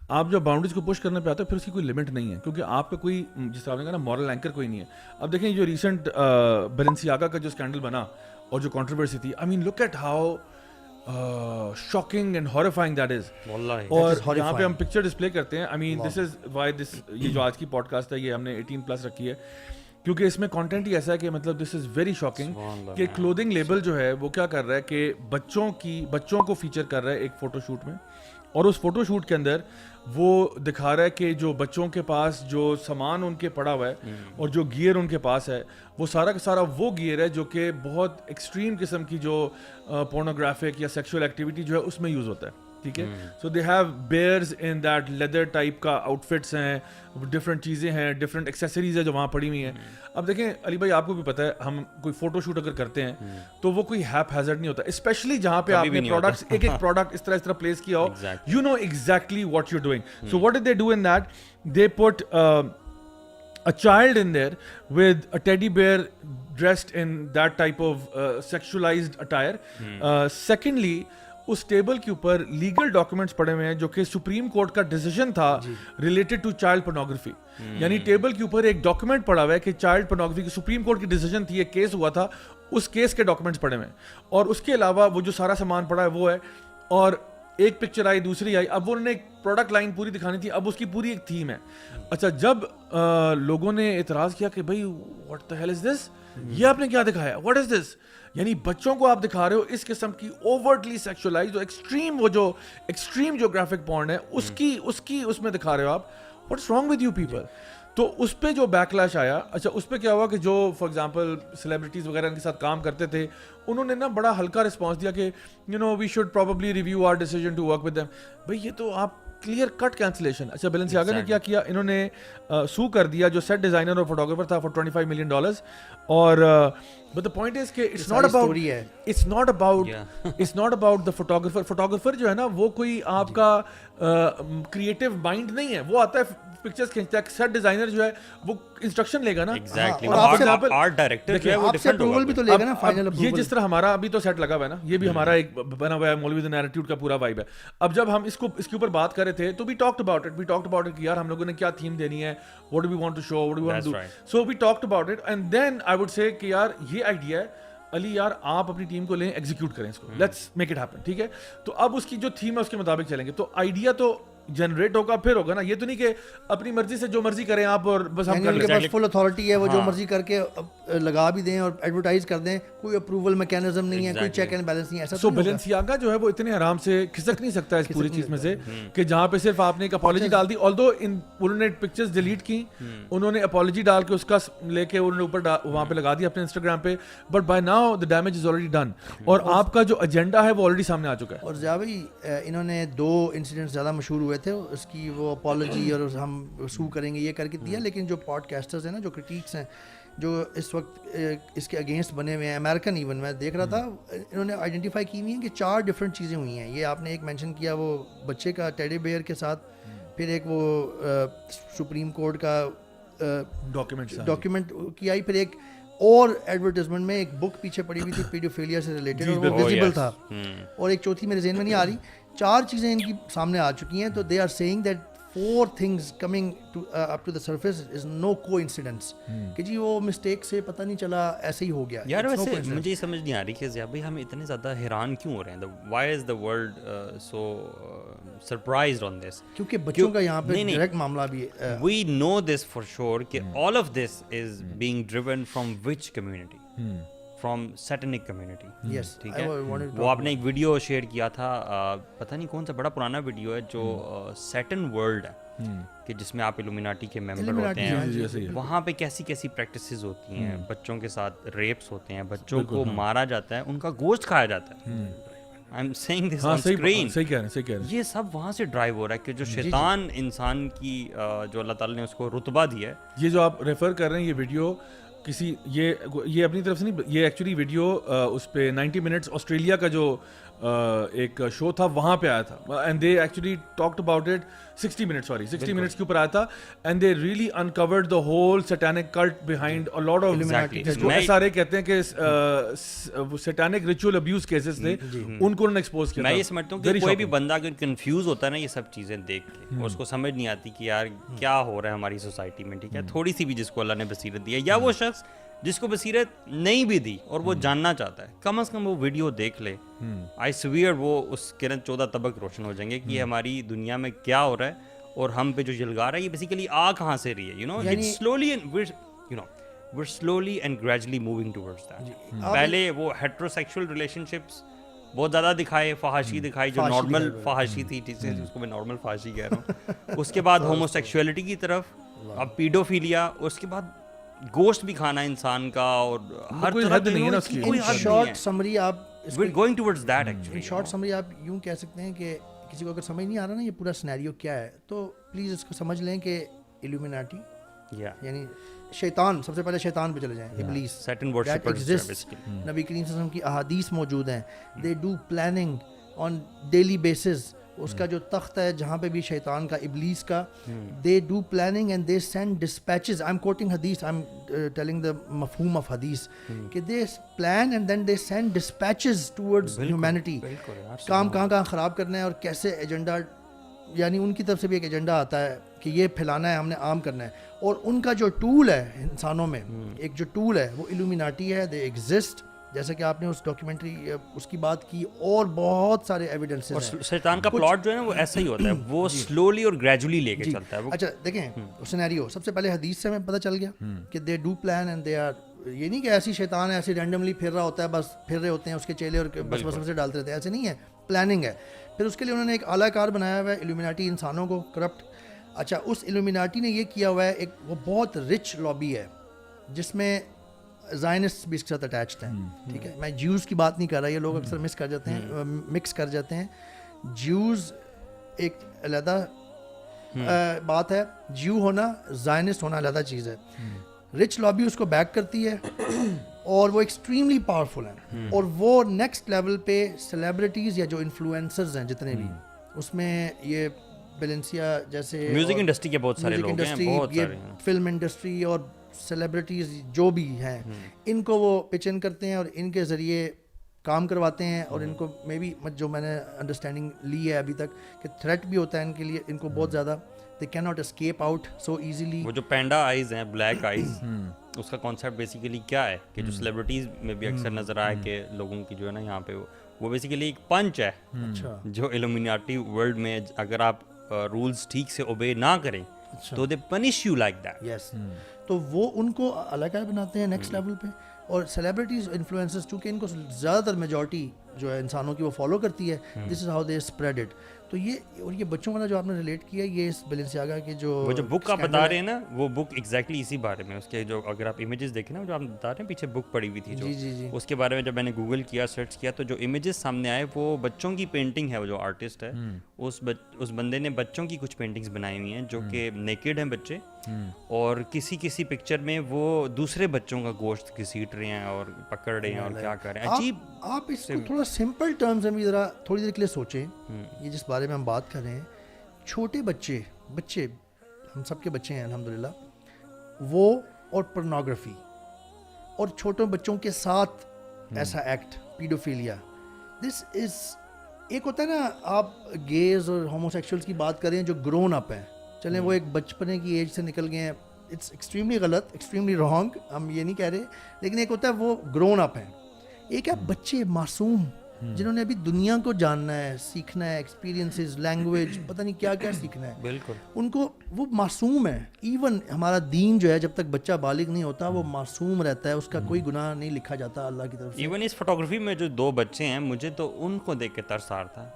آپ جب باؤنڈریز کو پش کرنے پہ آتے ہیں پھر اس کی کوئی لمٹ نہیں ہے, کیونکہ آپ کا کوئی, جس طرح آپ نے کہا نا, مورل اینکر کوئی نہیں ہے. اب دیکھیں جو ریسنٹ بیلنسیاگا کا جو اسکینڈل بنا اور جو کنٹروورسی تھی, I mean look at how shocking and horrifying that is. اور یہاں پہ ہم پکچر ڈسپلے کرتے ہیں, آئی مین دس از وائی دس, یہ جو آج کی پوڈ کاسٹ ہے یہ ہم نے 18+ رکھی ہے, کیونکہ اس میں کانٹینٹ ہی ایسا ہے کہ مطلب دس از ویری شاکنگ کہ کلودنگ لیبل جو ہے وہ کیا کر رہا ہے کہ بچوں کو فیچر کر رہا ہے ایک فوٹو شوٹ میں, اور اس فوٹو شوٹ کے اندر وہ دکھا رہا ہے کہ جو بچوں کے پاس جو سامان ان کے پڑا ہوا ہے اور جو گیئر ان کے پاس ہے وہ سارا کا سارا وہ گیئر ہے جو کہ بہت ایکسٹریم قسم کی جو پورنوگرافک یا سیکشول ایکٹیویٹی جو ہے اس میں یوز ہوتا ہے. ٹھیک ہے, so they have bears in that leather type کا آؤٹ فٹس ہیں, ڈفرینٹ چیزیں ہیں, ڈفرینٹ ایکسیسریز ہیں جو وہاں پڑی ہوئی ہیں. اب دیکھیں علی بھائی, آپ کو بھی پتہ ہے ہم کوئی فوٹو شوٹ اگر کرتے ہیں تو وہ کوئی ہیپ ہیزرڈ نہیں ہوتا, اسپیشلی جہاں پہ آپ نے پروڈکٹس ایک پروڈکٹ اس طرح پلیس کیا ہو, you know exactly what you doing. So what did they do in that? They put a child in there with a teddy bear dressed in that type of sexualized attire. Secondly, اس table کے اوپر legal documents پڑے ہوئے ہیں جو کہ supreme court کا decision تھا ریلیٹڈ ٹو چائلڈ پورنوگرافی. یعنی ٹیبل کے اوپر ایک ڈاکومنٹ پڑا ہوا ہے کہ چائلڈ پورنوگرافی کی سپریم کورٹ کی ڈیسیژن تھی, ایک کیس ہوا تھا, اس کیس کے ڈاکومنٹس پڑے ہوئے ہیں, اور اس کے علاوہ وہ جو سارا سامان پڑا ہے وہ ہے, اور ایک پکچر آئی, دوسری آئی, اب انہوں نے ایک پروڈکٹ لائن پوری دکھانی تھی, اب اس کی پوری ایک تھیم ہے. اچھا, جب لوگوں نے اعتراض کیا کہ بھائی واٹ دی ہیل از دس, یہ آپ نے کیا دکھایا, واٹ از دس, یعنی بچوں کو آپ دکھا رہے ہو اس قسم کی اوورٹلی سیکشولائزڈ ایکسٹریم, وہ جو ایکسٹریم جو گرافک پورن ہے اس کی اس میں دکھا رہے ہو آپ, what is wrong with you people. تو اس پہ جو بیک لیش آیا, اچھا اس پہ کیا ہوا کہ جو فار ایگزامپل سیلیبریٹیز وغیرہ ان کے ساتھ کام کرتے تھے, انہوں نے نا بڑا ہلکا رسپانس دیا کہ you know we should probably review our decision to work with them. بھائی یہ تو آپ کلیئر کٹ کینسلیشن. اچھا, بیلنسیاگا نے کیا کیا, انہوں نے سو کر دیا جو سیٹ ڈیزائنر اور فوٹوگرافر تھا فار $25 million. اور but the point is کہ it's not about the photographer. photographer جو ہے نا وہ کوئی آپ کا کریٹو مائنڈ نہیں ہے, وہ آتا ہے پکچرز کھینچتا ہے. سیٹ ڈیزائنر جو ہے وہ انسٹرکشن لے گا نا, آرٹ ڈائریکٹر جو ہے وہ ڈیفرنٹ اپروول بھی تو لے گا نا فائنل اپروول. یہ جس طرح ہمارا ابھی تو سیٹ لگا ہوا ہے نا, یہ بھی ہمارا ایک بنا ہوا ہے مولوی دی نیریٹیوڈ کا پورا وائب ہے. اب جب ہم اس کے اوپر بات کر رہے تھے تو we talked about it کہ یار ہم لوگوں نے کیا تھیم دینی ہے, what do we want to show, what do we want to do. So we talked about it and then I would say کہ یار یہ آئیڈیا ہے علی, یار آپ اپنی ٹیم کو لیں, ایگزیکیوٹ کریں اس کو, لیٹس میک اٹ ہیپن. ٹھیک ہے, تو اب اس کی جو تھیم ہے اس کے مطابق چلیں گے. تو آئیڈیا تو جنریٹ ہوگا, پھر ہوگا نا, یہ تو نہیں کہ اپنی مرضی سے جو مرضی کریں آپ اور بس ہم کر لیں. ان کے پاس فل اتھارٹی ہے, وہ جو مرضی کر کے لگا بھی دیں اور ایڈورٹائز کر دیں, کوئی اپروول میکینزم نہیں ہے, کوئی چیک اینڈ بیلنس نہیں ہے. ایسا سو بیلنسیاگا جو ہے وہ اتنے آرام سے کھسک نہیں سکتا اس پوری چیز میں سے کہ جہاں پہ صرف آپ نے ایک اپالوجی ڈال دی, آلدو انہوں نے پکچرز ڈیلیٹ کی, انہوں نے اپالوجی ڈال کے اس کا لے کے انہوں نے اوپر وہاں پہ لگا دیا اپنے انسٹاگرام پہ, but by now the damage is already done, اور آپ کا جو ایجنڈا ہے وہ آلریڈی سامنے آ چکا ہے. اور ضیاء بھائی انہوں نے 2 انسیڈنٹس زیادہ مشہور ہوئے تھے, اس کی وہ اپالوجی اور ہم سو کریں گے یہ کر کے دیا, لیکن جو پوڈ کاسٹرز ہیں نا, جو کرٹیکس ہیں جو اس وقت اس کے اگینسٹ بنے ہوئے ہیں, امریکن ایون میں دیکھ رہا تھا, انہوں نے آئیڈینٹیفائی کی ہوئی ہیں کہ 4 ڈفرینٹ چیزیں ہوئی ہیں. یہ آپ نے ایک مینشن کیا وہ بچے کا ٹیڈی بیئر کے ساتھ, پھر ایک وہ سپریم کورٹ کا ڈاکیومنٹ کی آئی, پھر ایک اور ایڈورٹائزمنٹ میں ایک بک پیچھے پڑی ہوئی تھی پیڈوفیلیا سے ریلیٹڈ, اور وہ ویزیبل تھا, اور ایک چوتھی میرے ذہن میں نہیں آ رہی. 4 چیزیں ان کی سامنے آ چکی ہیں. تو they are seeing that 4 things coming up to the surface is no coincidence کہ جی وہ مسٹیک سے پتہ نہیں چلا, ایسے ہی ہو گیا. یار ویسے مجھے یہ سمجھ نہیں آ رہی کہ ضیاء بھائی ہم اتنے زیادہ حیران کیوں ہو رہے ہیں, why is the world so surprised on this, کیونکہ بچوں کا یہاں پہ ڈائریکٹ معاملہ بھی ہے. we know this for sure کہ all of this is being driven from which community, from satanic community. ٹھیک ہے, وہ آپ نے ایک ویڈیو شیئر کیا تھا, پتہ نہیں کون سا بڑا پرانا ویڈیو ہے جو سیٹن ورلڈ ہے کہ جس میں آپ الومیناٹی کے ممبر ہوتے ہیں, وہاں پہ کیسی کیسی پریکٹسز ہوتی ہیں, بچوں کے ساتھ ریپس ہوتے ہیں, بچوں کو مارا جاتا ہے, ان کا گوشت کھایا جاتا ہے. I'm saying this on screen. صحیح کہہ رہے ہیں. یہ سب وہاں سے ڈرائیو ہو رہا ہے کہ جو شیطان انسان کی جو اللہ تعالیٰ نے اس کو رتبہ دیا ہے. یہ جو آپ ریفر کر رہے ہیں یہ ویڈیو کسی یہ اپنی طرف سے نہیں, یہ ایکچولی ویڈیو اس پہ 90 منٹس آسٹریلیا کا جو ایک شو تھا وہاں پہ آیا تھا and they actually talked about it 60 minutes کے اوپر آیا تھا and they really uncovered the whole satanic cult behind a lot of جو سارے کہتے ہیں کہ سیٹانک ریچول ابیوز کیسز تھے ان کو انہوں نے ایکسپوز کیا. میں یہ سمجھتا ہوں کہ کوئی بھی بندہ اگر کنفیوز ہوتا ہے نا یہ سب چیزیں دیکھ کے اور اس کو سمجھ نہیں آتی کہ یار کیا ہو رہا ہے ہماری سوسائٹی میں, ٹھیک ہے, تھوڑی سی بھی جس کو اللہ نے بصیرت دی ہے یا وہ شخص جس کو بصیرت نہیں بھی دی اور وہ جاننا چاہتا ہے, کم از کم وہ ویڈیو دیکھ لے. آئی سویئر وہ اس کے 14 طبق روشن ہو جائیں گے کہ ہماری دنیا میں کیا ہو رہا ہے اور ہم پہ جو جلگا رہا ہے یہ بیسیکلی آ کہاں سے رہی ہے. You know it's slowly and gradually moving towards that. پہلے وہ ہیٹروسیکشول ریلیشن شپس بہت زیادہ دکھائے, فحاشی دکھائی جو نارمل فحاشی تھی, جس کو میں نارمل فحاشی کہہ رہا ہوں. اس کے بعد ہومو سیکشولیٹی کی طرف, اب پیڈوفیلیا, اس کے بعد گوشت بھی کھانا انسان کا, اور ہر طرح کی شارٹ سمری آپ going towards that. Actually short summary آپ یوں کہہ سکتے ہیں کہ کسی کو اگر سمجھ نہیں آ رہا نا یہ پورا سینیریو کیا ہے, تو پلیز اس کو سمجھ لیں کہ ایلومیناٹی یعنی شیطان, سب سے پہلے شیطان پہ چلے جائیں, ابلیس, سیٹن ورشپرز. نبی کریم صلی اللہ علیہ وسلم کی احادیث موجود ہیں. They do planning on daily basis. اس کا جو تخت ہے جہاں پہ بھی شیطان کا, ابلیس کا, they do planning and they send dispatches. I am quoting حدیث, آئی ایم ٹیلنگ دا مفہوم آف حدیث, کہ they plan and then they send dispatches towards humanity. کام کہاں خراب کرنا ہے اور کیسے ایجنڈا, یعنی ان کی طرف سے بھی ایک ایجنڈا آتا ہے کہ یہ پھیلانا ہے, ہم نے عام کرنا ہے. اور ان کا جو ٹول ہے انسانوں میں, ایک جو ٹول ہے وہ ایلومیناٹی ہے. دے ایگزسٹ, جیسے کہ آپ نے اس ڈاکیومنٹری اس کی بات کی, اور بہت سارے ایویڈنسز ہیں. شیطان کا پلاٹ جو ہے نا وہ ایسا ہی ہوتا ہے, وہ سلولی اور گریجولی لے کے چلتا ہے. اچھا دیکھیں سینیریو, سب سے پہلے حدیث سے ہمیں پتہ چل گیا کہ they do plan and they are, یہ نہیں کہ ایسی شیطان ہے ایسی رینڈملی پھر رہا ہوتا ہے, بس پھر رہے ہوتے ہیں اس کے چیلے اور بس سے ڈالتے رہتے ہیں, ایسے نہیں ہے, پلاننگ ہے. پھر اس کے لیے انہوں نے ایک اعلیٰ کار بنایا ہوا ہے ایلومیناٹی, انسانوں کو کرپٹ. اچھا اس ایلومیناٹی نے یہ کیا ہوا ہے, ایک وہ بہت رچ لابی ہے جس میں زائنسٹ بھی اس کے ساتھ اٹیچڈ ہیں. ٹھیک ہے, میں جیوز کی بات نہیں کر رہا, یہ لوگ اکثر مکس کر جاتے ہیں. جیوز ایک علیحدہ بات ہے, جیو ہونا, زائنسٹ ہونا علیحدہ چیز ہے. رچ لابی اس کو بیک کرتی ہے اور وہ ایکسٹریملی پاورفل ہیں, اور وہ نیکسٹ لیول پہ سیلیبریٹیز یا جو انفلوئنسرز ہیں جتنے بھی, اس میں یہ بیلنسیا جیسے میوزک انڈسٹری کے بہت سارے لوگ ہیں, بہت سارے فلم انڈسٹری اور سیلیبریٹیز جو بھی ہیں, ان کو وہ پچ ان کرتے ہیں اور ان کے ذریعے کام کرواتے ہیں. اور ان کو مے بی جو میں نے انڈرسٹینڈنگ لی ہے ابھی تک کہ تھریٹ بھی ہوتا ہے ان کے لیے, ان کو بہت زیادہ, they cannot escape out so easily. وہ جو پینڈا آئیز ہیں, بلیک آئیز, اس کا کانسیپٹ بیسیکلی کیا ہے کہ جو سیلیبریٹیز میں بھی اکثر نظر آئے کہ لوگوں کی جو ہے نا یہاں پہ وہ بیسیکلی ایک پنچ ہے جو ایلومیناٹی ورلڈ میں اگر آپ رولز ٹھیک سے اوبے نہ کریں تو دے پنش یو لائک دیٹ. یس, تو وہ ان کو الگ بناتے ہیں نیکسٹ لیول پہ. اور سیلیبریٹیز انفلوئنسرز چونکہ ان کو زیادہ تر میجورٹی جو ہے انسانوں کی وہ فالو کرتی ہے, this is how they spread it. تو یہ, اور یہ بچوں والا جو آپ نے ریلیٹ کیا, یہ اس بیلنسیاگا کی وہ جو بک آپ بتا رہے ہیں نا, وہ بک ایگزیکٹلی اسی بارے میں, اس کے جو اگر آپ امیجز دیکھیں نا جو آپ بتا رہے ہیں, پیچھے بک پڑی ہوئی تھی جو, اس کے بارے میں جب میں نے گوگل کیا, سرچ کیا, تو جو امیجز سامنے آئے وہ بچوں کی پینٹنگ ہے. وہ جو آرٹسٹ ہے اس بندے نے بچوں کی کچھ پینٹنگز بنائی ہوئی ہیں جو کہ نیکڈ ہیں بچے, اور کسی پکچر میں وہ دوسرے بچوں کا گوشت گھسیٹ رہے ہیں اور پکڑ رہے ہیں اور کیا کر رہے ہیں. عجیب. آپ اس کو تھوڑا سمپل ٹرمز میں ذرا تھوڑی دیر کے لیے سوچیں, یہ جس بارے میں ہم بات کر رہے ہیں, چھوٹے بچے ہم سب کے بچے ہیں الحمدللہ, وہ اور پورنوگرافی اور چھوٹے بچوں کے ساتھ ایسا ایکٹ, پیڈوفیلیا, دس از, ایک ہوتا ہے نا آپ گیز اور ہومو سیکشولز کی بات کریں جو گرون اپ ہیں, چلیں وہ ایک بچپنے کی ایج سے نکل گئے ہیں, اٹس ایکسٹریملی غلط, ایکسٹریملی رانگ, ہم یہ نہیں کہہ رہے, لیکن ایک ہوتا ہے وہ گرون اپ ہیں, ایک ہے بچے معصوم جنہوں نے ابھی دنیا کو جاننا ہے, سیکھنا ہے, ایکسپیرینسز, لینگویج, پتہ نہیں کیا کیا سیکھنا ہے. بالکل, ان کو وہ معصوم ہے. ایون ہمارا دین جو ہے جب تک بچہ بالغ نہیں ہوتا وہ معصوم رہتا ہے, اس کا کوئی گناہ نہیں لکھا جاتا اللہ کی طرف سے. ایون اس فوٹوگرافی میں جو 2 بچے ہیں, مجھے تو ان کو دیکھ کے ترس آ رہا تھا.